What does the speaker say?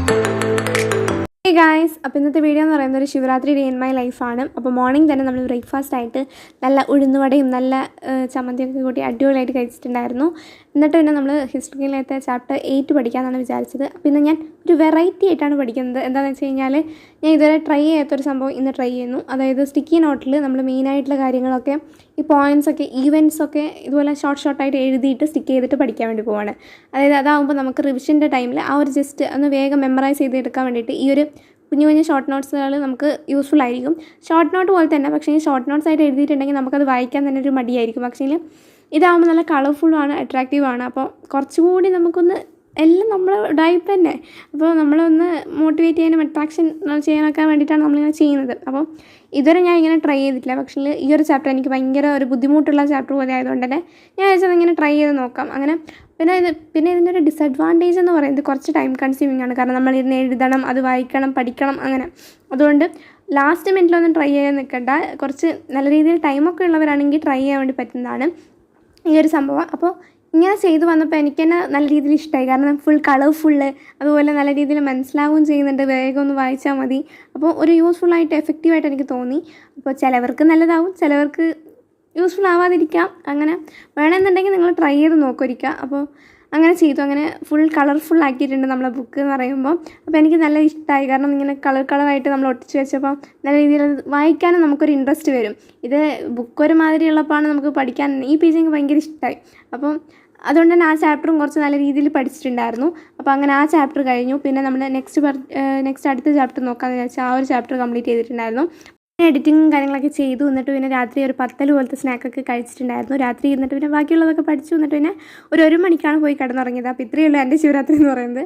Hey guys, അപ്പോൾ ഇന്നത്തെ video എന്ന് പറയുന്നത് ഒരു ശിവരാത്രി ഡേ ഇൻ മൈ ലൈഫാണ്. അപ്പോൾ മോർണിംഗ് തന്നെ നമ്മൾ ബ്രേക്ക്ഫാസ്റ്റ് ആയിട്ട് നല്ല ഉഴുന്നുവടയും നല്ല ചമ്മന്തിയൊക്കെ കൂട്ടി അടിപൊളിയായിട്ട് കഴിച്ചിട്ടുണ്ടായിരുന്നു. എന്നിട്ട് പിന്നെ നമ്മൾ ഹിസ്റ്ററിയിലത്തെ ചാപ്റ്റർ 8 പഠിക്കാമെന്നാണ് വിചാരിച്ചത്. അപ്പോൾ ഇന്ന് ഞാൻ ഒരു വെറൈറ്റി ആയിട്ടാണ് പഠിക്കുന്നത്. എന്താണെന്ന് വെച്ച് കഴിഞ്ഞാൽ ഞാൻ ഇതുവരെ ട്രൈ ചെയ്യാത്തൊരു സംഭവം ഇന്ന് ട്രൈ ചെയ്യുന്നു. അതായത് സ്റ്റിക്കി നോട്ടിൽ നമ്മൾ മെയിനായിട്ടുള്ള കാര്യങ്ങളൊക്കെ ഈ പോയിൻറ്റ്സൊക്കെ ഈവൻറ്റ്സൊക്കെ ഇതുപോലെ ഷോർട്ടായിട്ട് എഴുതിയിട്ട് സ്റ്റിക്ക് ചെയ്തിട്ട് പഠിക്കാൻ വേണ്ടി പോവാണ്. അതായത് അതാകുമ്പോൾ നമുക്ക് റിവിഷൻ്റെ ടൈമിൽ ആ ഒരു ജസ്റ്റ് ഒന്ന് വേഗം മെമ്മറൈസ് ചെയ്തെടുക്കാൻ വേണ്ടിയിട്ട് ഈ ഒരു കുഞ്ഞു ഷോർട്ട് നോട്ട്സുകൾ നമുക്ക് യൂസ്ഫുൾ ആയിരിക്കും. ഷോർട്ട് നോട്ട് പോലെ തന്നെ, പക്ഷേ ഈ ഷോർട്ട് നോട്ട്സ് ആയിട്ട് എഴുതിയിട്ടുണ്ടെങ്കിൽ നമുക്കത് വായിക്കാൻ തന്നെ ഒരു മടിയായിരിക്കും. പക്ഷേ ഇതാകുമ്പോൾ നല്ല കളർഫുള്ളുമാണ്, അട്രാക്റ്റീവാണ്. അപ്പോൾ കുറച്ചുകൂടി നമുക്കൊന്ന് എല്ലാം നമ്മൾ ടൈപ്പ് തന്നെ. അപ്പോൾ നമ്മളൊന്ന് മോട്ടിവേറ്റ് ചെയ്യാനും അട്രാക്ഷൻ ചെയ്യാനൊക്കെ വേണ്ടിയിട്ടാണ് നമ്മളിങ്ങനെ ചെയ്യുന്നത്. അപ്പോൾ ഇതുവരെ ഞാൻ ഇങ്ങനെ ട്രൈ ചെയ്തിട്ടില്ല. പക്ഷേ ഈ ഒരു ചാപ്റ്റർ എനിക്ക് ഭയങ്കര ഒരു ബുദ്ധിമുട്ടുള്ള ചാപ്റ്റർ പോലെ ആയതുകൊണ്ട് തന്നെ ഞാൻ വിചാരിച്ചത് ഇങ്ങനെ ട്രൈ ചെയ്ത് നോക്കാം. അങ്ങനെ പിന്നെ ഇതിൻ്റെ ഒരു ഡിസഡ്വാൻറ്റേജ് എന്ന് പറയുന്നത് കുറച്ച് ടൈം കൺസ്യൂമിംഗ് ആണ്. കാരണം നമ്മളിരുന്ന് എഴുതണം, അത് വായിക്കണം, പഠിക്കണം, അങ്ങനെ. അതുകൊണ്ട് ലാസ്റ്റ് മിനിറ്റിലൊന്നും ട്രൈ ചെയ്യാൻ നിൽക്കണ്ട. കുറച്ച് നല്ല രീതിയിൽ ടൈമൊക്കെ ഉള്ളവരാണെങ്കിൽ ട്രൈ ചെയ്യാൻ വേണ്ടി പറ്റുന്നതാണ് ഈ ഒരു സംഭവം. അപ്പോൾ ഇങ്ങനെ ചെയ്തു വന്നപ്പോൾ എനിക്ക് തന്നെ നല്ല രീതിയിൽ ഇഷ്ടമായി. കാരണം ഫുൾ കളർഫുള്ള്, അതുപോലെ നല്ല രീതിയിൽ മനസ്സിലാവുകയും ചെയ്യുന്നുണ്ട്. വേഗം ഒന്ന് വായിച്ചാൽ മതി. അപ്പോൾ ഒരു യൂസ്ഫുള്ളായിട്ട് എഫക്റ്റീവായിട്ട് എനിക്ക് തോന്നി. അപ്പോൾ ചിലവർക്ക് നല്ലതാവും, ചിലവർക്ക് യൂസ്ഫുൾ ആവാതിരിക്കാം. അങ്ങനെ വേണമെന്നുണ്ടെങ്കിൽ നിങ്ങൾ ട്രൈ ചെയ്ത് നോക്കുമായിരിക്കുക. അപ്പോൾ അങ്ങനെ ചെയ്തു. അങ്ങനെ ഫുൾ കളർഫുൾ ആക്കിയിട്ടുണ്ട് നമ്മളെ ബുക്ക് എന്ന് പറയുമ്പോൾ. അപ്പോൾ എനിക്ക് നല്ല ഇഷ്ടമായി. കാരണം ഇങ്ങനെ കളറായിട്ട് നമ്മൾ ഒട്ടിച്ച് വെച്ചപ്പോൾ നല്ല രീതിയിൽ വായിക്കാനും നമുക്കൊരു ഇൻട്രസ്റ്റ് വരും. ഇത് ബുക്ക് ഒരുമാതിരി ഉള്ളപ്പോഴാണ് നമുക്ക് പഠിക്കാൻ ഈ പേജ് എനിക്ക് ഭയങ്കര ഇഷ്ടമായി. അപ്പം അതുകൊണ്ട് തന്നെ ആ ചാപ്റ്ററും കുറച്ച് നല്ല രീതിയിൽ പഠിച്ചിട്ടുണ്ടായിരുന്നു. അപ്പോൾ അങ്ങനെ ആ ചാപ്റ്റർ കഴിഞ്ഞു. പിന്നെ നമ്മൾ നെക്സ്റ്റ് അടുത്ത ചാപ്റ്റർ നോക്കാമെന്ന് വിചാരിച്ചാൽ ആ ഒരു ചാപ്റ്റർ കംപ്ലീറ്റ് ചെയ്തിട്ടുണ്ടായിരുന്നു. എഡിറ്റിങ്ങും കാര്യങ്ങളൊക്കെ ചെയ്തു. എന്നിട്ട് പിന്നെ രാത്രി ഒരു 10 പോലത്തെ സ്നാക്കൊക്കെ കഴിച്ചിട്ടുണ്ടായിരുന്നു. രാത്രി എന്നിട്ട് പിന്നെ ബാക്കിയുള്ളതൊക്കെ പഠിച്ചു. എന്നിട്ട് പിന്നെ ഒരു മണിക്കാണ് പോയി കിടന്നുറങ്ങിയത്. അപ്പോൾ ഇത്രയേ ഉള്ളൂ എൻ്റെ ശിവരാത്രി എന്ന് പറയുന്നത്.